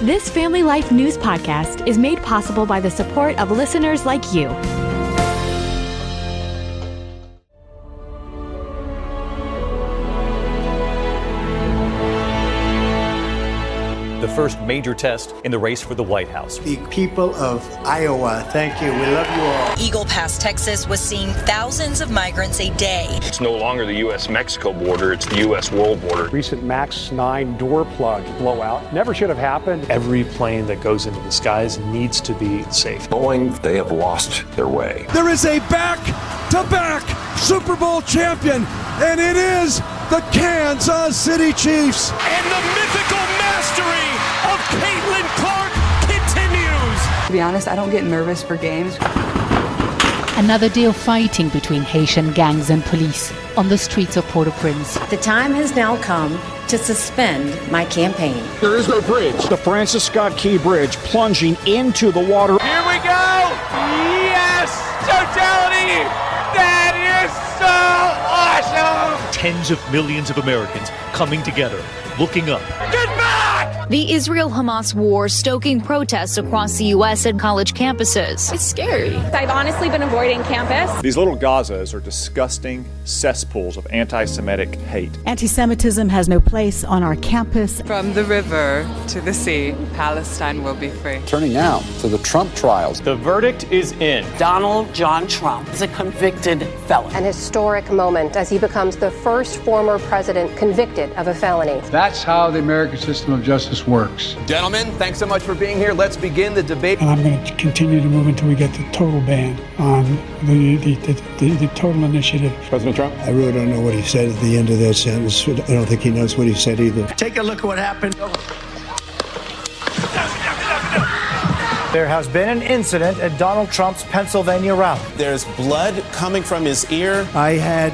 This Family Life News podcast is made possible by the support of listeners like you. The first major test in the race for the White House. The people of Iowa, thank you. We love you all. Eagle Pass, Texas was seeing thousands of migrants a day. It's no longer the U.S.-Mexico border, it's the U.S. world border. Recent MAX 9 door plug blowout never should have happened. Every plane that goes into the skies needs to be safe. Boeing, they have lost their way. There is a back-to-back Super Bowl champion, and it is the Kansas City Chiefs. And the mythical mastery of Caitlin Clark continues. To be honest, I don't get nervous for games. Another day of fighting between Haitian gangs and police on the streets of Port-au-Prince. The time has now come to suspend my campaign. There is no bridge. The Francis Scott Key Bridge plunging into the water. Here we go! Yes! Totality! That is so awesome! Tens of millions of Americans coming together, looking up. Get back! The Israel-Hamas war stoking protests across the U.S. and college campuses. It's scary. I've honestly been avoiding campus. These little Gazas are disgusting cesspools of anti-Semitic hate. Anti-Semitism has no place on our campus. From the river to the sea, Palestine will be free. Turning now to the Trump trials. The verdict is in. Donald John Trump is a convicted felon. An historic moment as he becomes the first former president convicted of a felony. That's how the American system of justice works. Gentlemen, thanks so much for being here. Let's begin the debate. And I'm going to continue to move until we get the total ban on the total initiative. President Trump? I really don't know what he said at the end of that sentence. I don't think he knows what he said either. Take a look at what happened. There has been an incident at Donald Trump's Pennsylvania rally. There's blood coming from his ear. I had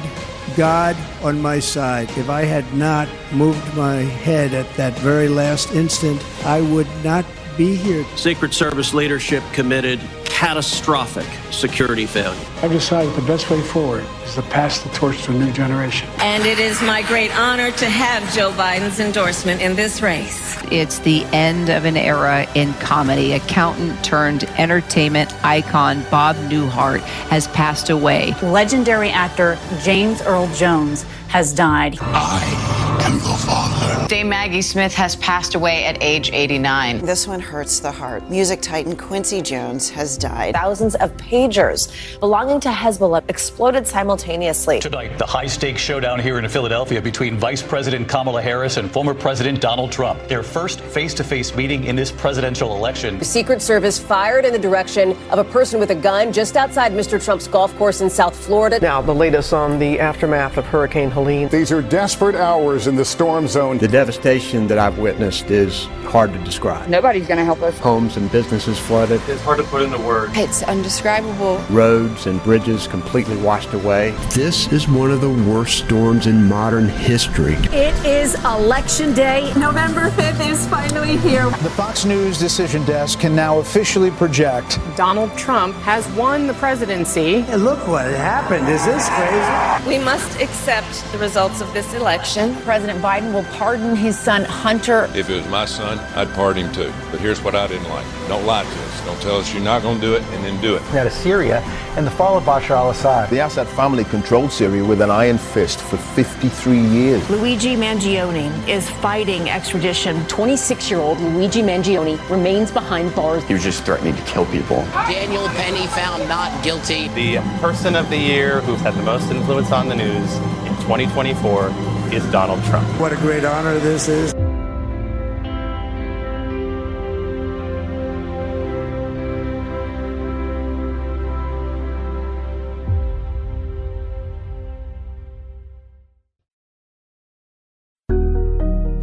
God on my side. If I had not moved my head at that very last instant, I would not be here. Secret Service leadership committed catastrophic security failure. I've decided the best way forward is to pass the torch to a new generation. And it is my great honor to have Joe Biden's endorsement in this race. It's the end of an era in comedy. Accountant turned entertainment icon Bob Newhart has passed away. Legendary actor James Earl Jones has died. I am the father. Dame Maggie Smith has passed away at age 89. This one hurts the heart. Music titan Quincy Jones has died. Thousands of pagers belonging to Hezbollah exploded simultaneously. Tonight, the high-stakes showdown here in Philadelphia between Vice President Kamala Harris and former President Donald Trump. Their first face-to-face meeting in this presidential election. The Secret Service fired in the direction of a person with a gun just outside Mr. Trump's golf course in South Florida. Now, the latest on the aftermath of Hurricane Helene. These are desperate hours in the storm zone. The devastation that I've witnessed is hard to describe. Nobody's going to help us. Homes and businesses flooded. It's hard to put into words. It's indescribable. Roads and bridges completely washed away. This is one of the worst storms in modern history. It is Election Day. November 5th is finally here. The Fox News Decision Desk can now officially project Donald Trump has won the presidency. Hey, look what happened. Is this crazy? We must accept the results of this election. President Biden will pardon his son Hunter. If it was my son, I'd pardon him too. But here's what I didn't like. Don't lie to us. Don't tell us you're not going to do it and then do it. out of Syria and the fall of Bashar al-Assad. The Assad family controlled Syria with an iron fist for 53 years. Luigi Mangione is fighting extradition. 26-year-old Luigi Mangione remains behind bars. He was just threatening to kill people. Daniel Penny found not guilty. The person of the year who's had the most influence on the news in 2024 is Donald Trump. What a great honor this is.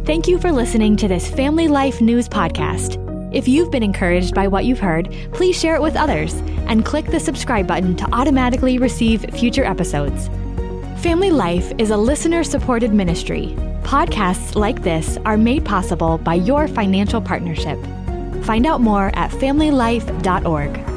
Thank you for listening to this Family Life News podcast. If you've been encouraged by what you've heard, please share it with others and click the subscribe button to automatically receive future episodes. Family Life is a listener-supported ministry. Podcasts like this are made possible by your financial partnership. Find out more at familylife.org.